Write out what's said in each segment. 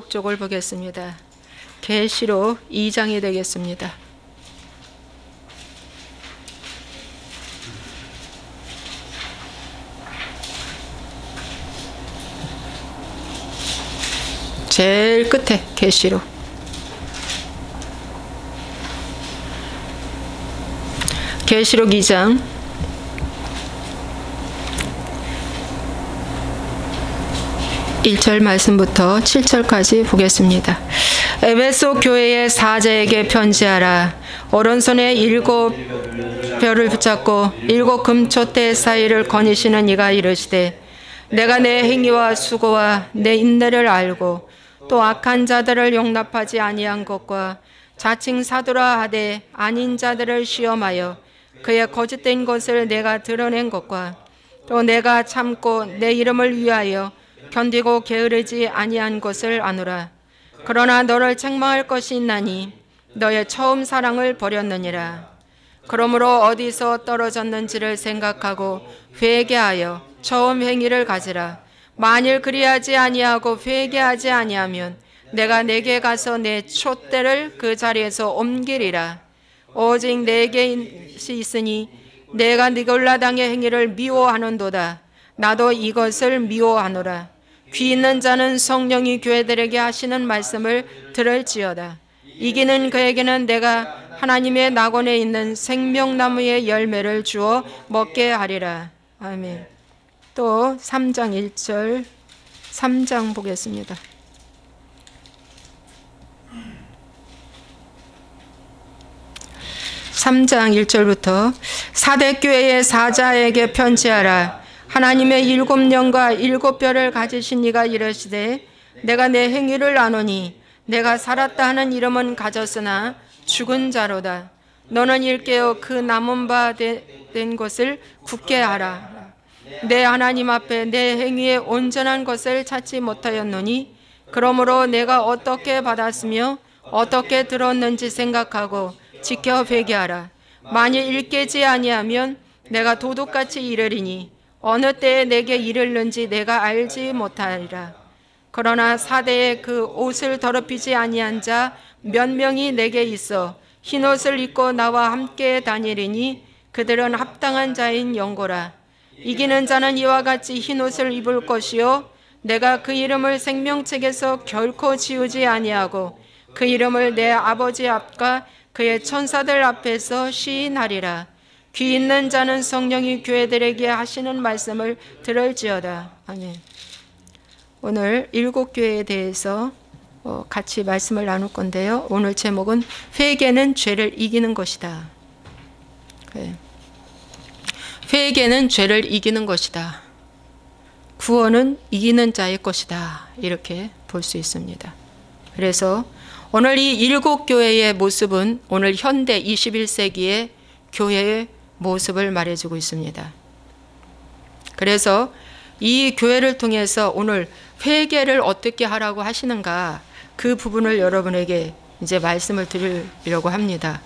쪽을 보겠습니다. 계시록 2장이 되겠습니다. 제일 끝에 계시록. 계시록 2장 1절 말씀부터 7절까지 보겠습니다. 에베소 교회의 사자에게 편지하라. 오른손에 7 별을 붙잡고 7 금촛대 사이를 거니시는 이가 이르시되, 내가 내 행위와 수고와 내 인내를 알고 또 악한 자들을 용납하지 아니한 것과 자칭 사도라 하되 아닌 자들을 시험하여 그의 거짓된 것을 내가 드러낸 것과 또 내가 참고 내 이름을 위하여 견디고 게으르지 아니한 것을 아노라. 그러나 너를 책망할 것이 있나니 너의 처음 사랑을 버렸느니라. 그러므로 어디서 떨어졌는지를 생각하고 회개하여 처음 행위를 가지라. 만일 그리하지 아니하고 회개하지 아니하면 내가 내게 가서 내 촛대를 그 자리에서 옮기리라. 오직 내게 있으니 내가 니골라 당의 행위를 미워하는도다. 나도 이것을 미워하노라. 귀 있는 자는 성령이 교회들에게 하시는 말씀을 들을지어다. 이기는 그에게는 내가 하나님의 낙원에 있는 생명나무의 열매를 주어 먹게 하리라. 아멘. 또 3장 1절 3장 보겠습니다. (3장 1절부터) 사대교회의 사자에게 편지하라. 하나님의 7년과 7별을 가지신 이가 이르시되, 내가 내 행위를 아노니 내가 살았다 하는 이름은 가졌으나 죽은 자로다. 너는 일깨어 그 남은 바 된 것을 굳게 하라. 내 하나님 앞에 내 행위의 온전한 것을 찾지 못하였노니, 그러므로 내가 어떻게 받았으며 어떻게 들었는지 생각하고 지켜 회개하라. 만일 일깨지 아니하면 내가 도둑같이 이르리니 어느 때에 내게 이르는지 내가 알지 못하리라. 그러나 사대에 그 옷을 더럽히지 아니한 자 몇 명이 내게 있어 흰옷을 입고 나와 함께 다니리니 그들은 합당한 자인 영고라. 이기는 자는 이와 같이 흰옷을 입을 것이요 내가 그 이름을 생명책에서 결코 지우지 아니하고 그 이름을 내 아버지 앞과 그의 천사들 앞에서 시인하리라. 귀 있는 자는 성령이 교회들에게 하시는 말씀을 들을지어다. 아멘. 오늘 7교회에 대해서 같이 말씀을 나눌 건데요. 오늘 제목은 회개는 죄를 이기는 것이다. 회개는 죄를 이기는 것이다. 구원은 이기는 자의 것이다. 이렇게 볼 수 있습니다. 그래서 오늘 이 7교회의 모습은 오늘 현대 21세기의 교회의 모습을 말해주고 있습니다. 그래서 이 교회를 통해서 오늘 회개를 어떻게 하라고 하시는가, 그 부분을 여러분에게 이제 말씀을 드리려고 합니다.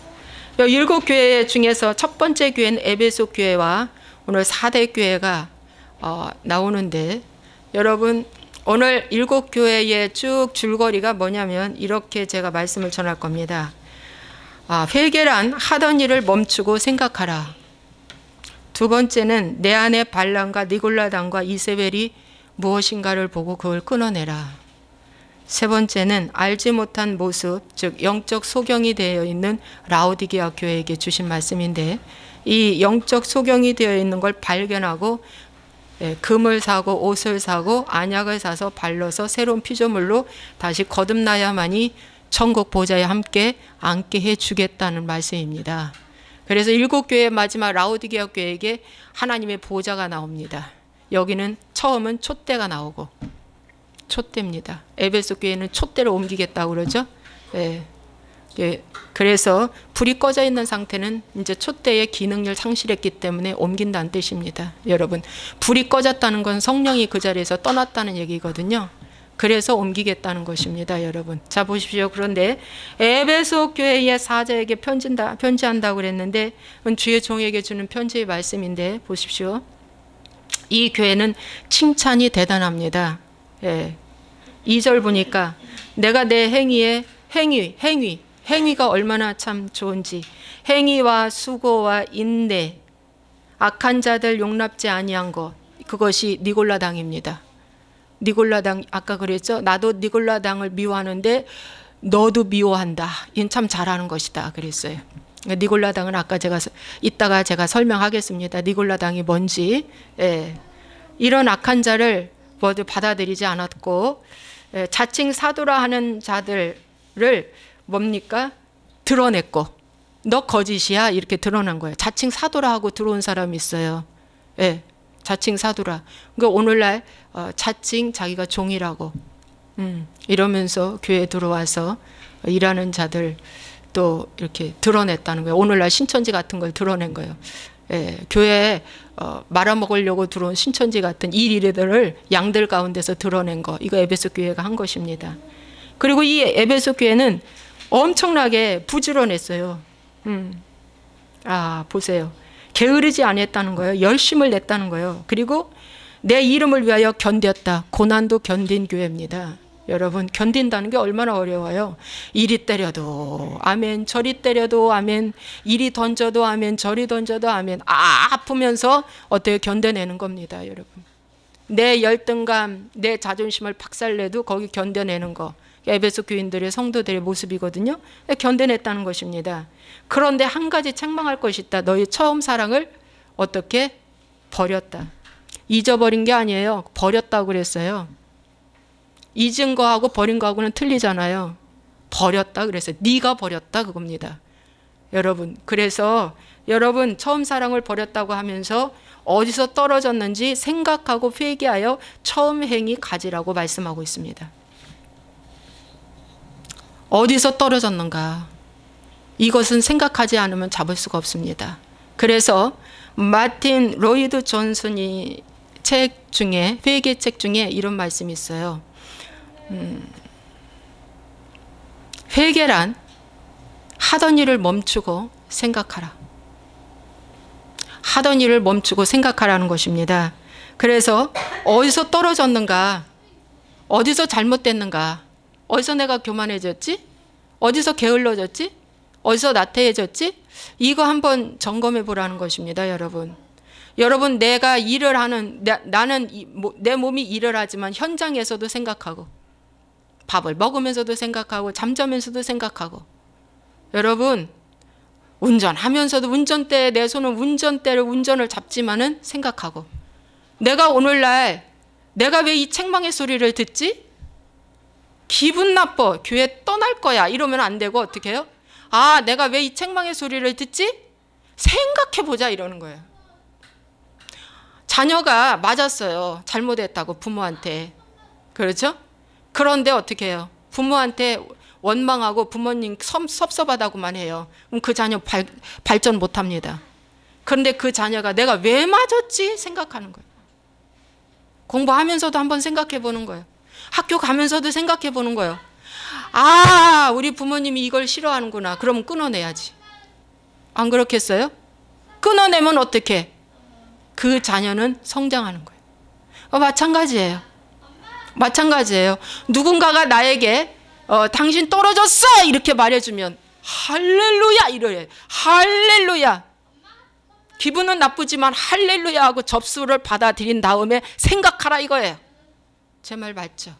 7교회 중에서 첫 번째 교회는 에베소 교회와 오늘 4대 교회가 나오는데, 여러분 오늘 7교회의 쭉 줄거리가 뭐냐면 이렇게 제가 말씀을 전할 겁니다. 회개란 하던 일을 멈추고 생각하라. 두 번째는 내 안에 발람과 니골라당과 이세벨이 무엇인가를 보고 그걸 끊어내라. 세 번째는 알지 못한 모습, 즉 영적 소경이 되어 있는 라오디게아 교회에게 주신 말씀인데, 이 영적 소경이 되어 있는 걸 발견하고 금을 사고 옷을 사고 안약을 사서 발라서 새로운 피조물로 다시 거듭나야만이 천국 보좌에 함께 앉게 해주겠다는 말씀입니다. 그래서 7교회의 마지막 라오디게아 교회에게 하나님의 보좌가 나옵니다. 여기는 처음은 촛대가 나오고, 촛대입니다. 에베소 교회는 촛대를 옮기겠다고 그러죠. 그래서 불이 꺼져 있는 상태는 이제 촛대의 기능을 상실했기 때문에 옮긴다는 뜻입니다. 여러분, 불이 꺼졌다는 건 성령이 그 자리에서 떠났다는 얘기거든요. 그래서 옮기겠다는 것입니다, 여러분. 자, 보십시오. 그런데 에베소 교회의 사자에게 편지한다고 그랬는데, 주의 종에게 주는 편지의 말씀인데, 보십시오. 이 교회는 칭찬이 대단합니다. 2절 보니까 내가 내 행위가 얼마나 참 좋은지, 행위와 수고와 인내, 악한 자들 용납지 아니한 것, 그것이 니골라당입니다. 니골라당, 아까 그랬죠? 나도 니골라당을 미워하는데 너도 미워한다. 이건 참 잘하는 것이다 그랬어요. 니골라당은 아까 이따가 제가 설명하겠습니다. 니골라당이 뭔지. 예. 이런 악한 자를 모두 받아들이지 않았고, 예, 자칭 사도라 하는 자들을 뭡니까? 드러냈고, 너 거짓이야 이렇게 드러난 거예요. 자칭 사도라 하고 들어온 사람이 있어요. 예, 자칭 사도라. 그러니까 오늘날 자칭 자기가 종이라고 이러면서 교회에 들어와서 일하는 자들 또 이렇게 드러냈다는 거예요. 오늘날 신천지 같은 걸 드러낸 거예요. 예, 교회에 말아먹으려고 들어온 신천지 같은 일이들을 양들 가운데서 드러낸 거, 이거 에베소 교회가 한 것입니다. 그리고 이 에베소 교회는 엄청나게 부지런했어요. 보세요. 게으르지 않았다는 거예요. 열심을 냈다는 거예요. 그리고 내 이름을 위하여 견뎠다. 고난도 견딘 교회입니다. 여러분, 견딘다는 게 얼마나 어려워요. 이리 때려도 아멘, 저리 때려도 아멘, 이리 던져도 아멘, 저리 던져도 아멘. 아프면서 어떻게 견뎌내는 겁니다, 여러분. 내 열등감, 내 자존심을 박살내도 거기 견뎌내는 거. 에베소 교인들의 성도들의 모습이거든요. 견뎌냈다는 것입니다. 그런데 한 가지 책망할 것이 있다. 너희 처음 사랑을 어떻게 버렸다. 잊어버린 게 아니에요. 버렸다고 그랬어요. 잊은 거하고 버린 거하고는 틀리잖아요. 버렸다 그랬어요. 네가 버렸다 그겁니다. 여러분, 그래서 여러분 처음 사랑을 버렸다고 하면서 어디서 떨어졌는지 생각하고 회개하여 처음 행위 가지라고 말씀하고 있습니다. 어디서 떨어졌는가? 이것은 생각하지 않으면 잡을 수가 없습니다. 그래서 마틴 로이드 존슨이 책 중에, 회개책 중에 이런 말씀이 있어요. 회개란 하던 일을 멈추고 생각하라. 하던 일을 멈추고 생각하라는 것입니다. 그래서 어디서 떨어졌는가? 어디서 잘못됐는가? 어디서 내가 교만해졌지? 어디서 게을러졌지? 어디서 나태해졌지? 이거 한번 점검해 보라는 것입니다, 여러분. 여러분, 내가 일을 하는, 나는 내 몸이 일을 하지만 현장에서도 생각하고, 밥을 먹으면서도 생각하고, 잠자면서도 생각하고. 여러분, 운전하면서도 운전대에 내 손은 운전을 잡지만은 생각하고. 내가 오늘날 내가 왜 이 책망의 소리를 듣지? 기분 나빠. 교회 떠날 거야. 이러면 안 되고 어떻게 해요? 내가 왜 이 책망의 소리를 듣지? 생각해보자 이러는 거예요. 자녀가 맞았어요. 잘못했다고 부모한테. 그렇죠? 그런데 어떻게 해요? 부모한테 원망하고 부모님 섭섭하다고만 해요. 그럼 그 자녀 발전 못합니다. 그런데 그 자녀가 내가 왜 맞았지? 생각하는 거예요. 공부하면서도 한번 생각해 보는 거예요. 학교 가면서도 생각해 보는 거예요. 우리 부모님이 이걸 싫어하는구나. 그러면 끊어내야지. 안 그렇겠어요? 끊어내면 어떻게? 그 자녀는 성장하는 거예요. 마찬가지예요. 마찬가지예요. 누군가가 나에게 당신 떨어졌어 이렇게 말해주면 할렐루야 이래요. 할렐루야. 기분은 나쁘지만 할렐루야 하고 접수를 받아들인 다음에 생각하라 이거예요. 제 말 맞죠?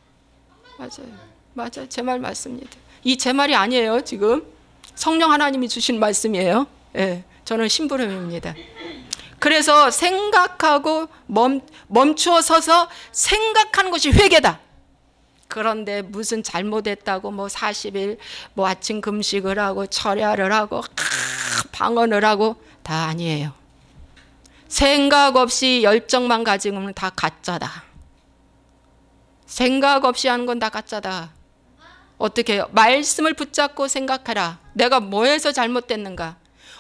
맞아요. 제 말 맞습니다. 이 제 말이 아니에요. 지금 성령 하나님이 주신 말씀이에요. 예, 저는 심부름입니다. 그래서 생각하고 멈추어 서서 생각하는 것이 회개다. 그런데 무슨 잘못했다고 40일 아침 금식을 하고 철야를 하고 방언을 하고 다 아니에요. 생각 없이 열정만 가지고는 다 가짜다. 생각 없이 하는 건 다 가짜다. 어떻게 해요? 말씀을 붙잡고 생각하라. 내가 뭐해서 잘못됐는가?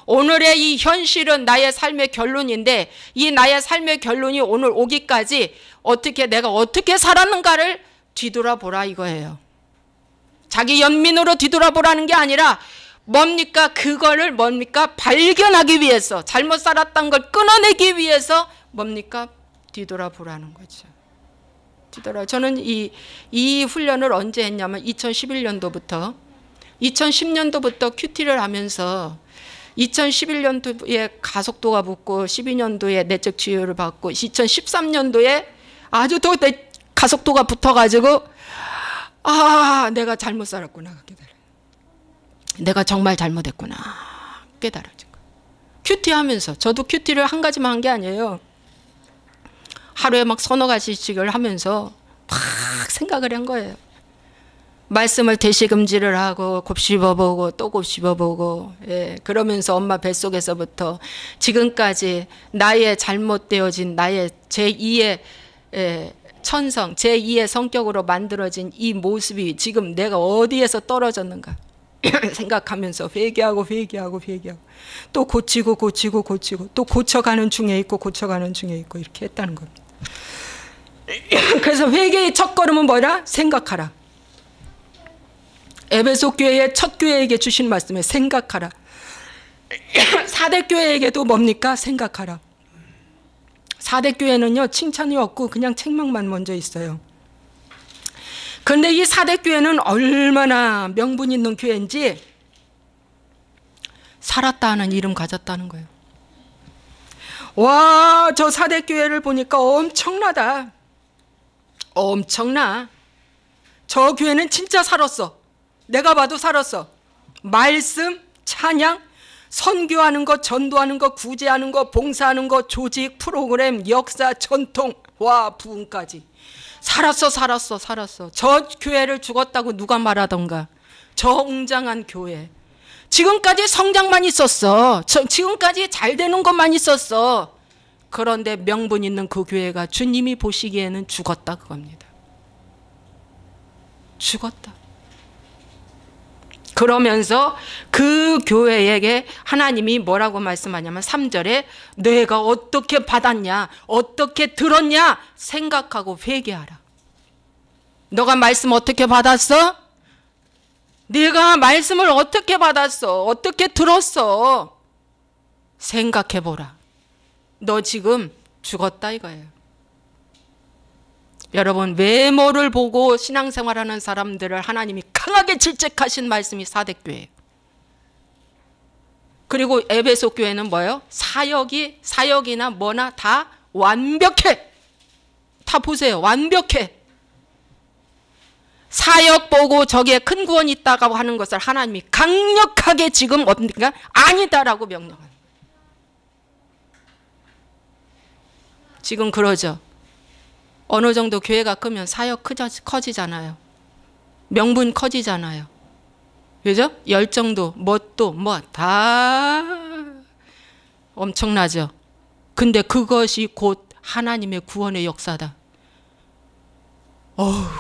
오늘의 이 현실은 나의 삶의 결론인데 이 나의 삶의 결론이 오늘 오기까지 내가 어떻게 살았는가를 뒤돌아보라 이거예요. 자기 연민으로 뒤돌아보라는 게 아니라 그거를 발견하기 위해서 잘못 살았던 걸 끊어내기 위해서 뒤돌아보라는 거죠. 뛰더라고요. 저는 이 훈련을 언제 했냐면 2011년도부터 큐티를 하면서 2011년도에 가속도가 붙고 12년도에 내적 치유를 받고 2013년도에 아주 더 가속도가 붙어가지고 내가 잘못 살았구나 깨달아. 내가 정말 잘못했구나 깨달아진 거예요. 큐티하면서 저도 큐티를 한 가지만 한 게 아니에요. 하루에 막 서너 가지씩을 하면서 막 생각을 한 거예요. 말씀을 대시금지를 하고 곱씹어보고 또 곱씹어보고, 예, 그러면서 엄마 뱃속에서부터 지금까지 나의 잘못되어진 나의 제2의 천성, 제2의 성격으로 만들어진 이 모습이 지금 내가 어디에서 떨어졌는가 생각하면서 회개하고 또 고치고 또 고쳐가는 중에 있고 이렇게 했다는 겁니다. 그래서 회개의 첫걸음은 뭐라? 생각하라. 에베소 교회의 첫 교회에게 주신 말씀에 생각하라. 4대 교회에게도 뭡니까? 생각하라. 4대 교회는요 칭찬이 없고 그냥 책망만 먼저 있어요. 그런데 이 4대 교회는 얼마나 명분 있는 교회인지 살았다 하는 이름 가졌다는 거예요. 와, 저 4대 교회를 보니까 엄청나다. 엄청나. 저 교회는 진짜 살았어. 내가 봐도 살았어. 말씀, 찬양, 선교하는 것, 전도하는 것, 구제하는 것, 봉사하는 것, 조직, 프로그램, 역사, 전통, 와, 부흥까지. 살았어. 저 교회를 죽었다고 누가 말하던가. 저 웅장한 교회. 지금까지 성장만 있었어. 지금까지 잘 되는 것만 있었어. 그런데 명분 있는 그 교회가 주님이 보시기에는 죽었다 그겁니다. 죽었다. 그러면서 그 교회에게 하나님이 뭐라고 말씀하냐면 3절에 내가 어떻게 받았냐, 어떻게 들었냐 생각하고 회개하라. 너가 말씀 어떻게 받았어? 네가 말씀을 어떻게 받았어? 어떻게 들었어? 생각해보라. 너 지금 죽었다 이거예요. 여러분, 외모를 보고 신앙생활하는 사람들을 하나님이 강하게 질책하신 말씀이 사대교회예요. 그리고 에베소 교회는 뭐예요? 사역이나 뭐나 다 완벽해. 다 보세요. 완벽해. 사역 보고 저기에 큰 구원이 있다고 하는 것을 하나님이 강력하게 지금 뭡니까? 아니다라고 명령합니다. 지금 그러죠. 어느 정도 교회가 크면 사역 커지잖아요. 명분 커지잖아요. 그죠? 열정도 뭐 다 엄청나죠. 근데 그것이 곧 하나님의 구원의 역사다.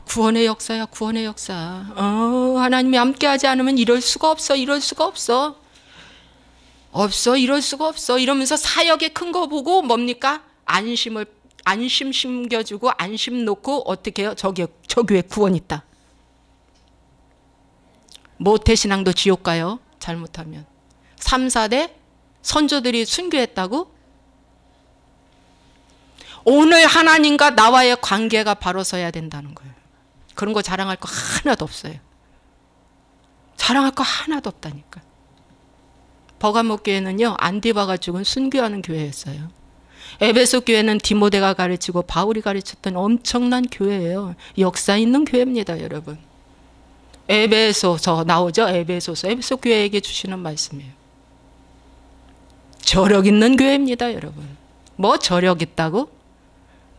구원의 역사야, 구원의 역사. 하나님이 함께하지 않으면 이럴 수가 없어. 이럴 수가 없어. 이럴 수가 없어. 이러면서 사역의 큰 거 보고 뭡니까? 안심 심겨주고 안심 놓고 어떻게 해요? 저 교회 구원 있다. 모태신앙도 지옥 가요. 잘못하면. 3, 4대 선조들이 순교했다고? 오늘 하나님과 나와의 관계가 바로 서야 된다는 거예요. 그런 거 자랑할 거 하나도 없어요. 자랑할 거 하나도 없다니까. 버가모 교회는요, 안디바가 죽은 순교하는 교회였어요. 에베소 교회는 디모데가 가르치고 바울이 가르쳤던 엄청난 교회예요. 역사 있는 교회입니다, 여러분. 에베소서 나오죠? 에베소서. 에베소 교회에게 주시는 말씀이에요. 저력 있는 교회입니다, 여러분. 뭐 저력 있다고?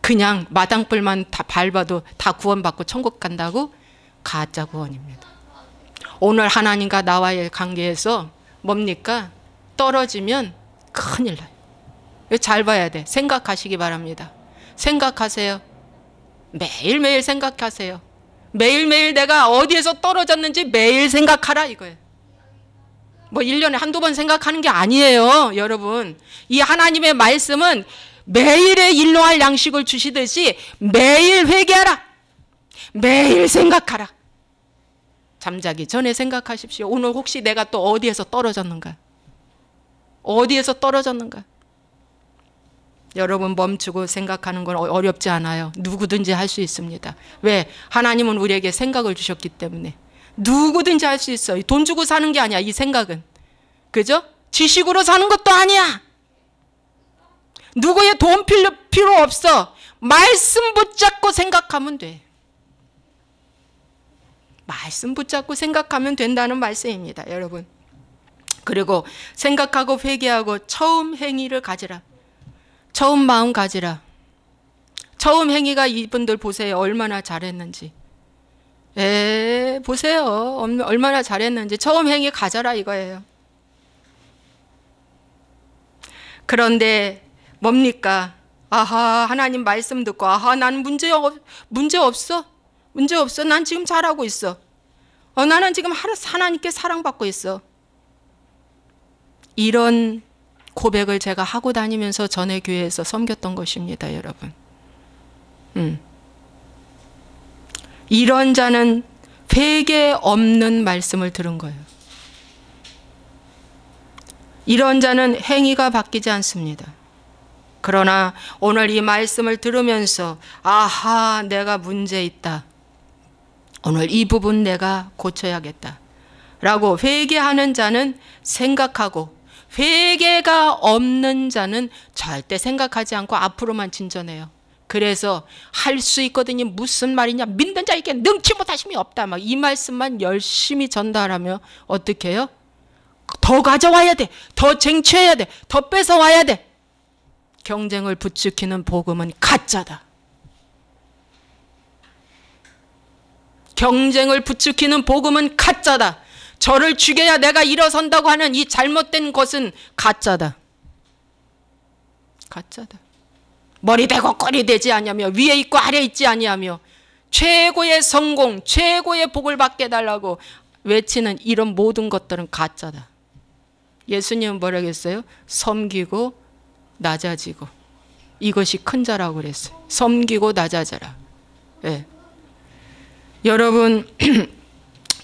그냥 마당불만 다 밟아도 다 구원받고 천국 간다고? 가짜 구원입니다. 오늘 하나님과 나와의 관계에서 뭡니까? 떨어지면 큰일 나요. 잘 봐야 돼. 생각하시기 바랍니다. 생각하세요. 매일매일 생각하세요. 매일매일 내가 어디에서 떨어졌는지 매일 생각하라 이거예요. 뭐 1년에 한두 번 생각하는 게 아니에요, 여러분. 이 하나님의 말씀은 매일의 일용할 양식을 주시듯이 매일 회개하라. 매일 생각하라. 잠자기 전에 생각하십시오. 오늘 혹시 내가 또 어디에서 떨어졌는가? 어디에서 떨어졌는가? 여러분 멈추고 생각하는 건 어렵지 않아요. 누구든지 할 수 있습니다. 왜? 하나님은 우리에게 생각을 주셨기 때문에. 누구든지 할 수 있어요. 돈 주고 사는 게 아니야, 이 생각은. 그죠? 지식으로 사는 것도 아니야. 누구의 돈 필요 없어. 말씀 붙잡고 생각하면 돼. 말씀 붙잡고 생각하면 된다는 말씀입니다, 여러분. 그리고 생각하고 회개하고 처음 행위를 가지라. 처음 마음 가지라. 처음 행위가 이분들 보세요. 얼마나 잘했는지. 보세요. 얼마나 잘했는지. 처음 행위 가져라 이거예요. 그런데 뭡니까? 아하, 하나님 말씀 듣고 아하, 난 문제 없어. 문제 없어. 난 지금 잘하고 있어. 나는 지금 하나님께 사랑받고 있어. 이런 고백을 제가 하고 다니면서 전에 교회에서 섬겼던 것입니다, 여러분. 이런 자는 회개 없는 말씀을 들은 거예요. 이런 자는 행위가 바뀌지 않습니다. 그러나 오늘 이 말씀을 들으면서 아하, 내가 문제 있다. 오늘 이 부분 내가 고쳐야겠다. 라고 회개하는 자는 생각하고, 회개가 없는 자는 절대 생각하지 않고 앞으로만 진전해요. 그래서 할 수 있거든요. 무슨 말이냐? 믿는 자에게 능치 못하심이 없다. 막 이 말씀만 열심히 전달하며 어떻게 해요? 더 가져와야 돼. 더 쟁취해야 돼. 더 뺏어와야 돼. 경쟁을 부추기는 복음은 가짜다. 경쟁을 부추기는 복음은 가짜다. 저를 죽여야 내가 일어선다고 하는 이 잘못된 것은 가짜다. 가짜다. 머리 대고 꼬리 되지 아니하며 위에 있고 아래 있지 아니하며 최고의 성공, 최고의 복을 받게 해달라고 외치는 이런 모든 것들은 가짜다. 예수님은 뭐라고 했어요? 섬기고 낮아지고. 이것이 큰 자라고 그랬어요. 섬기고 낮아져라. 네. 여러분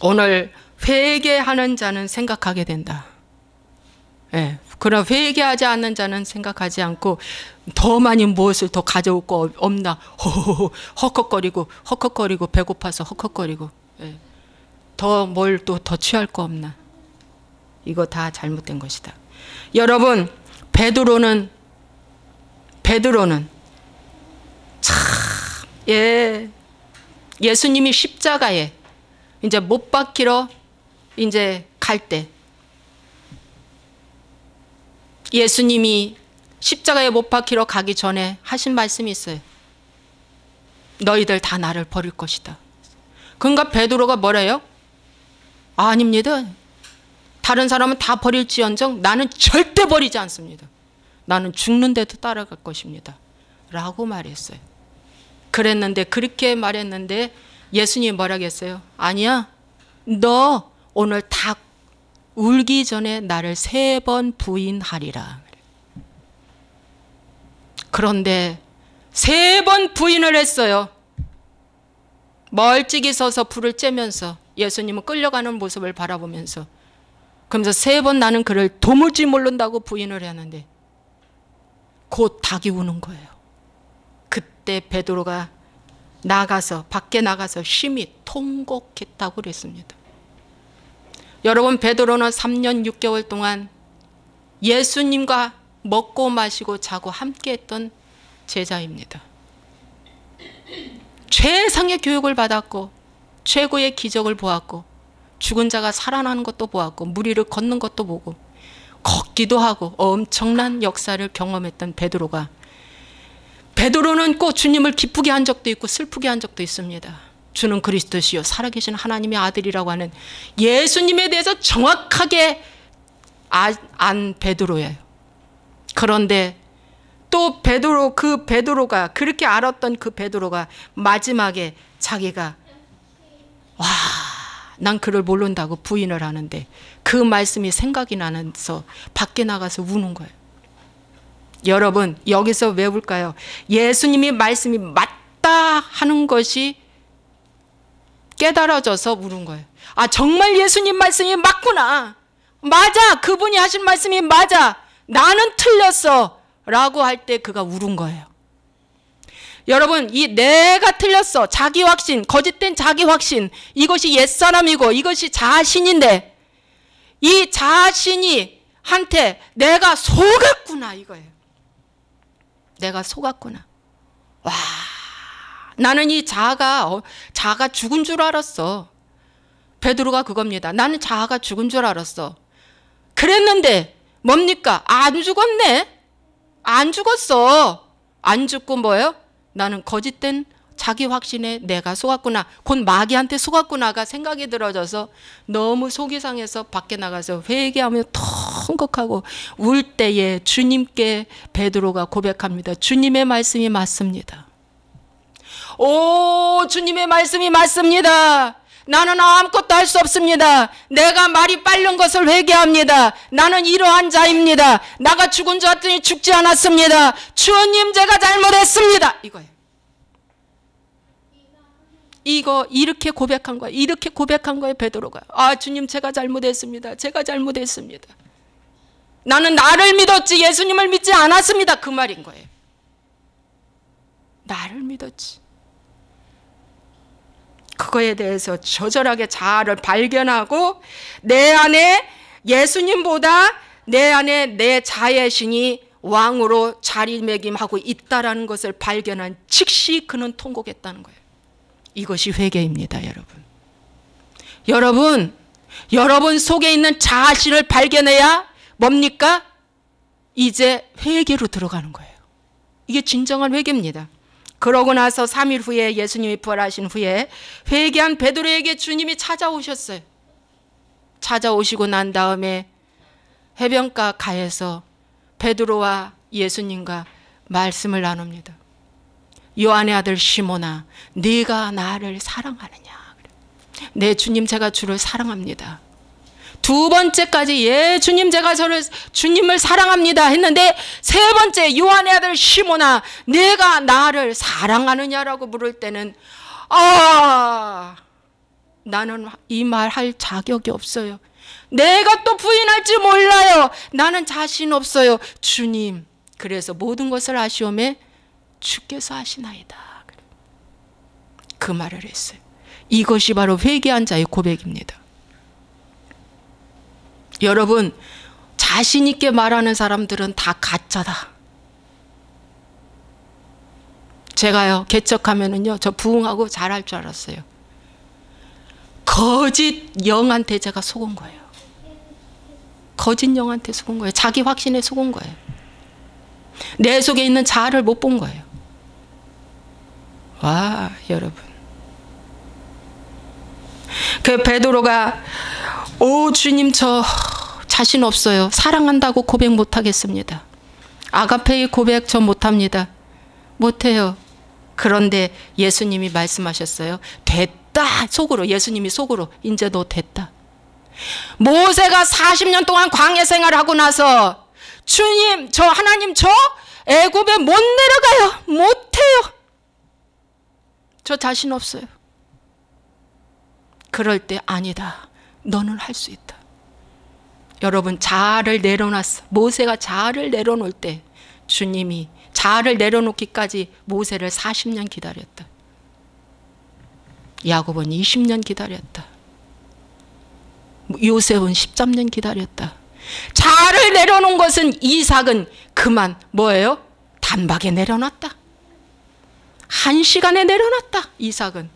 오늘 회개하는 자는 생각하게 된다. 네. 그러나 회개하지 않는 자는 생각하지 않고 더 많이 무엇을 더 가져올 거 없나 헉헉거리고 배고파서 헉헉거리고 네. 더 뭘 또 더 취할 거 없나. 이거 다 잘못된 것이다. 여러분 베드로는 참 예수님이 십자가에 이제 못 박히러 이제 갈 때 예수님이 십자가에 못 박히러 가기 전에 하신 말씀이 있어요. 너희들 다 나를 버릴 것이다. 그러니까 베드로가 뭐래요? 아닙니다. 다른 사람은 다 버릴지언정 나는 절대 버리지 않습니다. 나는 죽는데도 따라갈 것입니다. 라고 말했어요. 그렇게 말했는데 예수님이 뭐라고 했어요? 아니야. 너 오늘 닭 울기 전에 나를 3번 부인하리라. 그런데 3번 부인을 했어요. 멀찍이 서서 불을 쬐면서 예수님은 끌려가는 모습을 바라보면서 그러면서 3번 나는 그를 도무지 모른다고 부인을 하는데 곧 닭이 우는 거예요. 그때 베드로가 밖에 나가서 심히 통곡했다고 그랬습니다. 여러분 베드로는 3년 6개월 동안 예수님과 먹고 마시고 자고 함께 했던 제자입니다. 최상의 교육을 받았고 최고의 기적을 보았고 죽은 자가 살아나는 것도 보았고 무리를 걷는 것도 보고 걷기도 하고 엄청난 역사를 경험했던 베드로는 꼭 주님을 기쁘게 한 적도 있고 슬프게 한 적도 있습니다. 주는 그리스도시요 살아계신 하나님의 아들이라고 하는 예수님에 대해서 정확하게 안 베드로예요. 그런데 또 베드로가 그렇게 알았던 그 베드로가 마지막에 자기가 난 그를 모른다고 부인을 하는데 그 말씀이 생각이 나면서 밖에 나가서 우는 거예요. 여러분 여기서 왜 울까요? 예수님이 말씀이 맞다 하는 것이 깨달아져서 우는 거예요. 아 정말 예수님 말씀이 맞구나. 맞아. 그분이 하신 말씀이 맞아. 나는 틀렸어. 라고 할 때 그가 울은 거예요. 여러분, 이 내가 틀렸어, 자기 확신, 거짓된 자기 확신, 이것이 옛사람이고 이것이 자신인데 이 자신이 한테 내가 속았구나 이거예요. 내가 속았구나. 와, 나는 이 자아가 죽은 줄 알았어. 베드로가 그겁니다. 나는 자아가 죽은 줄 알았어. 그랬는데 뭡니까? 안 죽었네. 안 죽었어. 안 죽고 뭐예요? 나는 거짓된 자기 확신에 내가 속았구나. 곧 마귀한테 속았구나가 생각이 들어져서 너무 속이 상해서 밖에 나가서 회개하며 통곡하고 울 때에 주님께 베드로가 고백합니다. 주님의 말씀이 맞습니다. 오, 주님의 말씀이 맞습니다. 나는 아무것도 할 수 없습니다. 내가 말이 빠른 것을 회개합니다. 나는 이러한 자입니다. 나가 죽은 줄 알았더니 죽지 않았습니다. 주님, 제가 잘못했습니다. 이거예요. 이거 이렇게 고백한 거예요. 이렇게 고백한 거예요, 베드로가. 아, 주님, 제가 잘못했습니다. 제가 잘못했습니다. 나는 나를 믿었지 예수님을 믿지 않았습니다. 그 말인 거예요. 나를 믿었지. 그거에 대해서 처절하게 자아를 발견하고 내 안에 예수님보다 내 안에 내 자애신이 왕으로 자리매김하고 있다라는 것을 발견한 즉시 그는 통곡했다는 거예요. 이것이 회개입니다, 여러분. 여러분 속에 있는 자신을 발견해야 뭡니까? 이제 회개로 들어가는 거예요. 이게 진정한 회개입니다. 그러고 나서 3일 후에 예수님이 부활하신 후에 회개한 베드로에게 주님이 찾아오셨어요. 찾아오시고 난 다음에 해변가 가에서 베드로와 예수님과 말씀을 나눕니다. 요한의 아들 시몬아, 네가 나를 사랑하느냐? 네, 주님, 제가 주를 사랑합니다. 두 번째까지 예, 주님, 제가 주님을 사랑합니다 했는데 세 번째 요한의 아들 시몬아, 네가 나를 사랑하느냐라고 물을 때는 나는 이 말 할 자격이 없어요. 내가 또 부인할지 몰라요. 나는 자신 없어요. 주님, 그래서 모든 것을 아시오매 주께서 하시나이다. 그 말을 했어요. 이것이 바로 회개한 자의 고백입니다. 여러분, 자신 있게 말하는 사람들은 다 가짜다. 제가요, 개척하면은요, 저 부흥하고 잘할 줄 알았어요. 거짓 영한테 제가 속은 거예요. 거짓 영한테 속은 거예요. 자기 확신에 속은 거예요. 내 속에 있는 자아를 못 본 거예요. 와, 여러분. 그 베드로가 오, 주님, 저 자신 없어요. 사랑한다고 고백 못 하겠습니다. 아가페의 고백 저 못합니다. 못해요. 그런데 예수님이 말씀하셨어요. 됐다. 속으로, 예수님이 속으로, 이제 너 됐다. 모세가 40년 동안 광야 생활하고 나서 주님, 저 하나님, 저 애굽에 못 내려가요. 못해요. 저 자신 없어요. 그럴 때 아니다. 너는 할 수 있다. 여러분, 자아를 내려놨어. 모세가 자아를 내려놓을 때 주님이 자아를 내려놓기까지 모세를 40년 기다렸다. 야곱은 20년 기다렸다. 요셉은 13년 기다렸다. 자아를 내려놓은 것은 이삭은 그만 뭐예요? 단박에 내려놨다. 1시간에 내려놨다. 이삭은.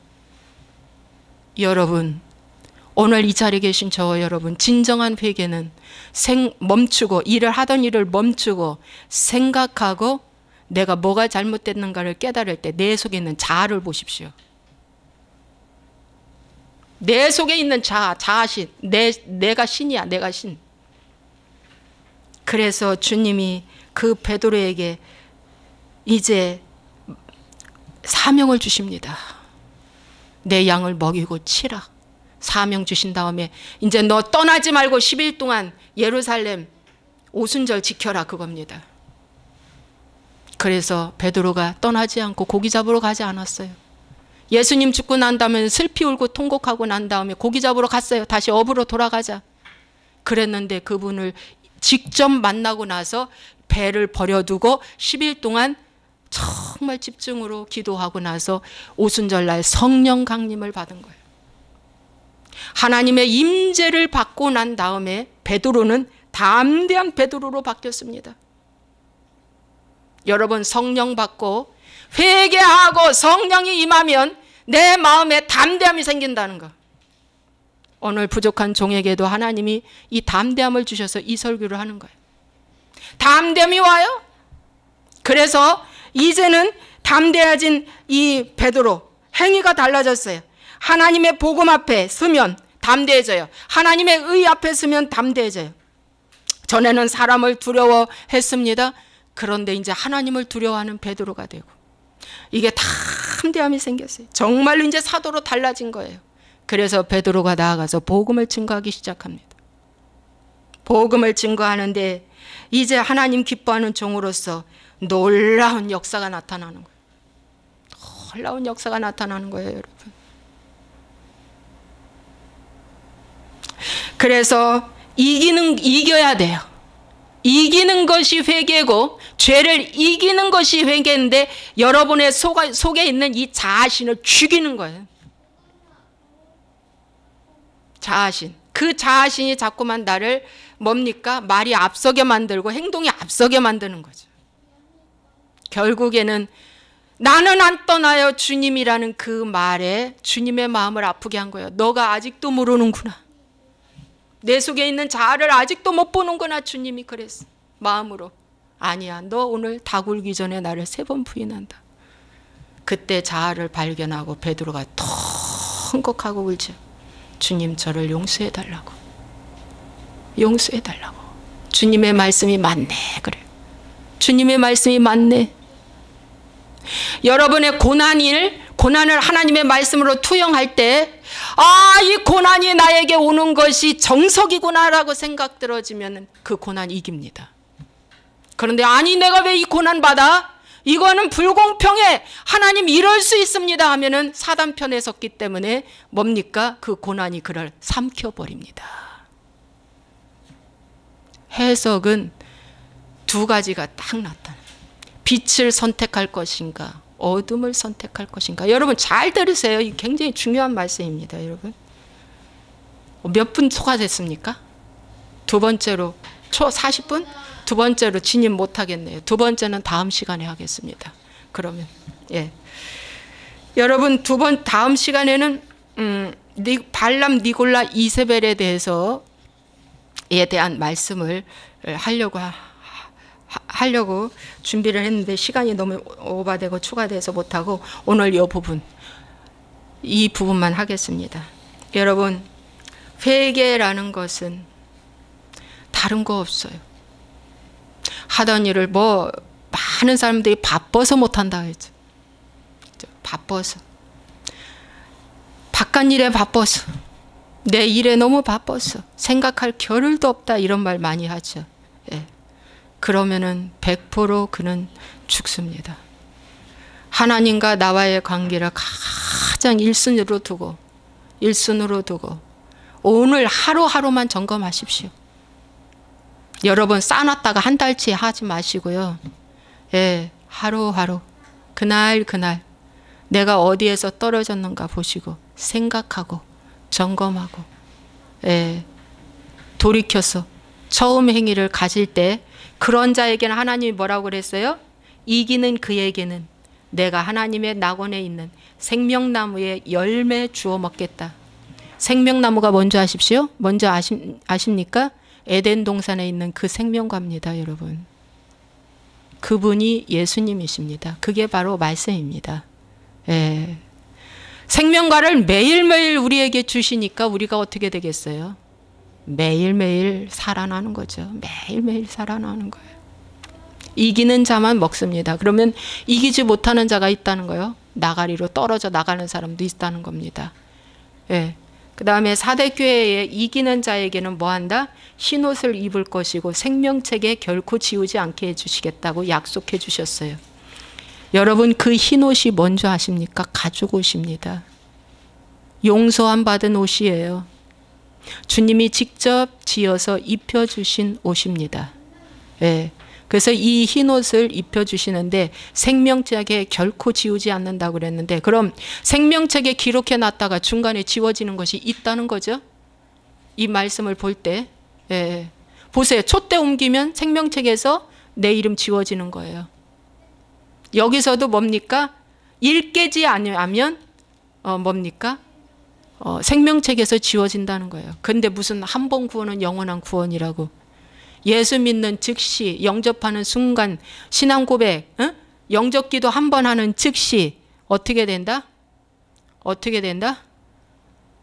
여러분, 오늘 이 자리에 계신 저와 여러분, 진정한 회개는 멈추고, 일을 하던 일을 멈추고 생각하고 내가 뭐가 잘못됐는가를 깨달을 때 내 속에 있는 자아를 보십시오. 내 속에 있는 자아신, 내가 신이야. 내가 신. 그래서 주님이 그 베드로에게 이제 사명을 주십니다. 내 양을 먹이고 치라. 사명 주신 다음에 이제 너 떠나지 말고 10일 동안 예루살렘 오순절 지켜라, 그겁니다. 그래서 베드로가 떠나지 않고 고기 잡으러 가지 않았어요. 예수님 죽고 난 다음에 슬피 울고 통곡하고 난 다음에 고기 잡으러 갔어요. 다시 업으로 돌아가자. 그랬는데 그분을 직접 만나고 나서 배를 버려두고 10일 동안 정말 집중으로 기도하고 나서 오순절날 성령 강림을 받은 거예요. 하나님의 임재를 받고 난 다음에 베드로는 담대한 베드로로 바뀌었습니다. 여러분, 성령 받고 회개하고 성령이 임하면 내 마음에 담대함이 생긴다는 거. 오늘 부족한 종에게도 하나님이 이 담대함을 주셔서 이 설교를 하는 거예요. 담대함이 와요. 그래서 이제는 담대해진 이 베드로 행위가 달라졌어요. 하나님의 복음 앞에 서면 담대해져요. 하나님의 의 앞에 서면 담대해져요. 전에는 사람을 두려워했습니다. 그런데 이제 하나님을 두려워하는 베드로가 되고, 이게 담대함이 생겼어요. 정말로 이제 사도로 달라진 거예요. 그래서 베드로가 나아가서 복음을 증거하기 시작합니다. 복음을 증거하는데 이제 하나님 기뻐하는 종으로서 놀라운 역사가 나타나는 거예요. 놀라운 역사가 나타나는 거예요, 여러분. 그래서 이겨야 돼요. 이기는 것이 회개고 죄를 이기는 것이 회개인데 여러분의 속에 있는 이 자아신을 죽이는 거예요. 자아신. 그 자아신이 자꾸만 나를 뭡니까? 말이 앞서게 만들고 행동이 앞서게 만드는 거죠. 결국에는 나는 안 떠나요 주님이라는 그 말에 주님의 마음을 아프게 한 거예요. 너가 아직도 모르는구나. 내 속에 있는 자아를 아직도 못 보는구나. 주님이 그랬어. 마음으로. 아니야, 너 오늘 다 굴기 전에 나를 3번 부인한다. 그때 자아를 발견하고 베드로가 통곡하고 울죠. 주님, 저를 용서해달라고. 용서해달라고. 주님의 말씀이 맞네. 그래요. 주님의 말씀이 맞네. 여러분의 고난을 하나님의 말씀으로 투영할 때, 이 고난이 나에게 오는 것이 정석이구나라고 생각 들어지면 그 고난 이깁니다. 그런데 아니, 내가 왜 이 고난 받아? 이거는 불공평해. 하나님 이럴 수 있습니다 하면은 사단 편에 섰기 때문에 뭡니까? 그 고난이 그를 삼켜버립니다. 해석은 2가지가 딱 나타나요. 빛을 선택할 것인가, 어둠을 선택할 것인가. 여러분 잘 들으세요. 이 굉장히 중요한 말씀입니다. 여러분 몇 분 초과됐습니까? 2번째로 40분? 2번째로 진입 못하겠네요. 2번째는 다음 시간에 하겠습니다. 그러면 여러분 다음 시간에는 발람, 니골라, 이세벨에 대해서 대한 말씀을 하려고 준비를 했는데 시간이 너무 오버되고 추가돼서 못하고 오늘 이 부분만 하겠습니다. 여러분, 회개라는 것은 다른 거 없어요. 하던 일을 많은 사람들이 바빠서 못한다 했죠. 바빠서. 바깥 일에 바빠서. 내 일에 너무 바빠서. 생각할 겨를도 없다 이런 말 많이 하죠. 그러면은 100% 그는 죽습니다. 하나님과 나와의 관계를 가장 1순위로 두고 오늘 하루하루만 점검하십시오. 여러분 쌓아놨다가 한 달치 하지 마시고요. 하루하루 그날 내가 어디에서 떨어졌는가 보시고 생각하고 점검하고 돌이켜서 처음 행위를 가질 때 그런 자에게는 하나님이 뭐라고 그랬어요? 이기는 그에게는 내가 하나님의 낙원에 있는 생명나무의 열매 주워 먹겠다. 생명나무가 뭔지 아십시오? 뭔지 아십니까? 에덴 동산에 있는 그 생명과입니다, 여러분. 그분이 예수님이십니다. 그게 바로 말씀입니다. 생명과를 매일매일 우리에게 주시니까 우리가 어떻게 되겠어요? 매일매일 살아나는 거죠. 매일매일 살아나는 거예요. 이기는 자만 먹습니다. 그러면 이기지 못하는 자가 있다는 거예요. 나가리로 떨어져 나가는 사람도 있다는 겁니다. 그 다음에 사대교회에 이기는 자에게는 뭐한다? 흰옷을 입을 것이고 생명책에 결코 지우지 않게 해주시겠다고 약속해 주셨어요. 여러분 그 흰옷이 뭔지 아십니까? 가죽 옷입니다. 용서함 받은 옷이에요. 주님이 직접 지어서 입혀주신 옷입니다. 그래서 이 흰옷을 입혀주시는데 생명책에 결코 지우지 않는다고 그랬는데, 그럼 생명책에 기록해 놨다가 중간에 지워지는 것이 있다는 거죠. 이 말씀을 볼 때. 예. 보세요. 촛대 옮기면 생명책에서 내 이름 지워지는 거예요. 여기서도 뭡니까? 읽게지 아니하면 뭡니까? 생명책에서 지워진다는 거예요. 근데 무슨 한 번 구원은 영원한 구원이라고. 예수 믿는 즉시, 영접하는 순간, 신앙 고백, 영접기도 한 번 하는 즉시 어떻게 된다? 어떻게 된다?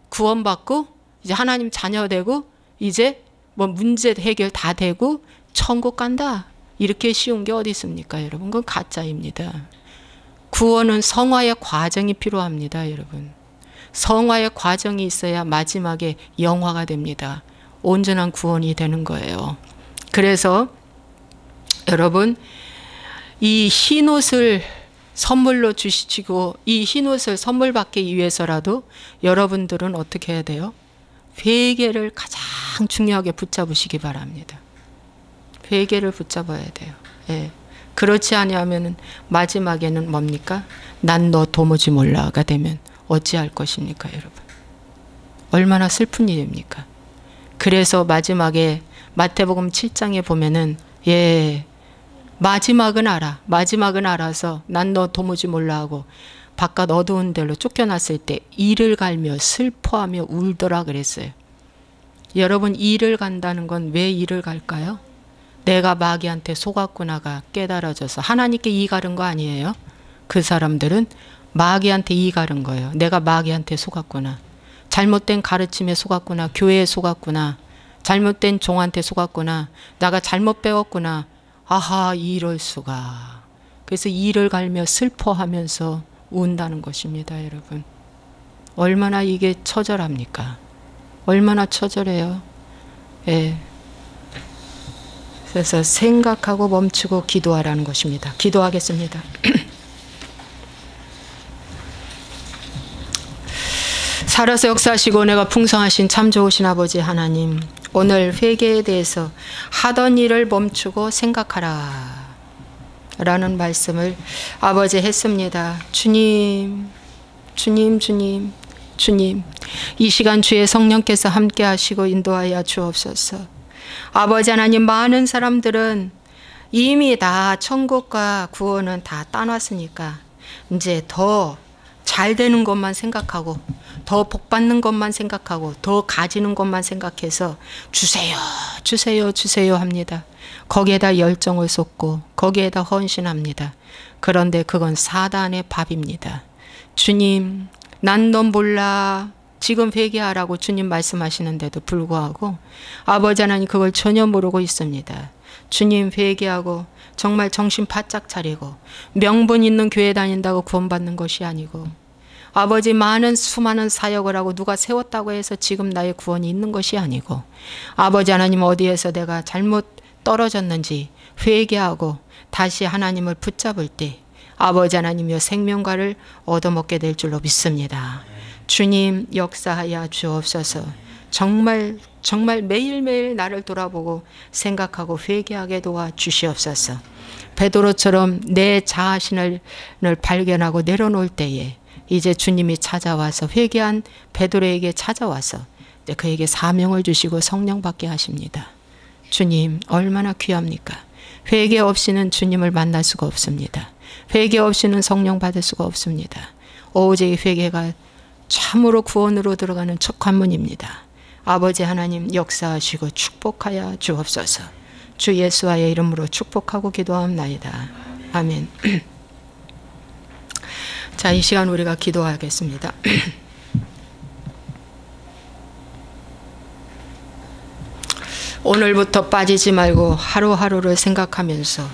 구원받고 이제 하나님 자녀 되고 이제 뭐 문제 해결 다 되고 천국 간다. 이렇게 쉬운 게 어디 있습니까, 여러분? 그건 가짜입니다. 구원은 성화의 과정이 필요합니다, 여러분. 성화의 과정이 있어야 마지막에 영화가 됩니다. 온전한 구원이 되는 거예요. 그래서 여러분, 이 흰옷을 선물로 주시고 이 흰옷을 선물 받기 위해서라도 여러분들은 어떻게 해야 돼요? 회개를 가장 중요하게 붙잡으시기 바랍니다. 회개를 붙잡아야 돼요. 예. 그렇지 아니하면 마지막에는 뭡니까? 난 너 도무지 몰라가 되면 어찌할 것입니까, 여러분? 얼마나 슬픈 일입니까? 그래서 마지막에 마태복음 7장에 보면은 마지막은 알아. 마지막은 알아서 난 너 도무지 몰라 하고 바깥 어두운 데로 쫓겨났을 때 이를 갈며 슬퍼하며 울더라 그랬어요. 여러분, 이를 간다는 건 왜 이를 갈까요? 내가 마귀한테 속았구나가 깨달아져서. 하나님께 이 가른 거 아니에요. 그 사람들은 마귀한테 이 가른 거예요. 내가 마귀한테 속았구나. 잘못된 가르침에 속았구나. 교회에 속았구나. 잘못된 종한테 속았구나. 내가 잘못 배웠구나. 아하, 이럴 수가. 그래서 이를 갈며 슬퍼하면서 운다는 것입니다, 여러분. 얼마나 이게 처절합니까? 얼마나 처절해요. 예. 그래서 생각하고 멈추고 기도하라는 것입니다. 기도하겠습니다. 살아서 역사하시고 내가 풍성하신 참 좋으신 아버지 하나님, 오늘 회개에 대해서 하던 일을 멈추고 생각하라 라는 말씀을 아버지 했습니다. 주님, 주님, 주님, 주님, 이 시간 주의 성령께서 함께 하시고 인도하여 주옵소서. 아버지 하나님, 많은 사람들은 이미 다 천국과 구원은 다 따놨으니까 이제 더 잘 되는 것만 생각하고 더 복받는 것만 생각하고 더 가지는 것만 생각해서 주세요, 주세요, 주세요 합니다. 거기에다 열정을 쏟고 거기에다 헌신합니다. 그런데 그건 사단의 밥입니다. 주님, 난 넌 몰라. 지금 회개하라고 주님 말씀하시는데도 불구하고 아버지 하나님 그걸 전혀 모르고 있습니다. 주님, 회개하고 정말 정신 바짝 차리고 명분 있는 교회 다닌다고 구원받는 것이 아니고 아버지 수많은 사역을 하고 누가 세웠다고 해서 지금 나의 구원이 있는 것이 아니고 아버지 하나님 어디에서 내가 잘못 떨어졌는지 회개하고 다시 하나님을 붙잡을 때 아버지 하나님여 생명과를 얻어먹게 될 줄로 믿습니다. 주님, 역사하여 주옵소서. 정말 매일매일 나를 돌아보고 생각하고 회개하게 도와 주시옵소서. 베드로처럼 내 자신을 발견하고 내려놓을 때에 이제 주님이 찾아와서 회개한 베드로에게 찾아와서 그에게 사명을 주시고 성령 받게 하십니다. 주님, 얼마나 귀합니까? 회개 없이는 주님을 만날 수가 없습니다. 회개 없이는 성령 받을 수가 없습니다. 오직 회개가 참으로 구원으로 들어가는 첫 관문입니다. 아버지 하나님, 역사하시고 축복하여 주옵소서. 주 예수와의 이름으로 축복하고 기도하옵나이다. 아멘. 자, 이 시간 우리가 기도하겠습니다. 오늘부터 빠지지 말고 하루하루를 생각하면서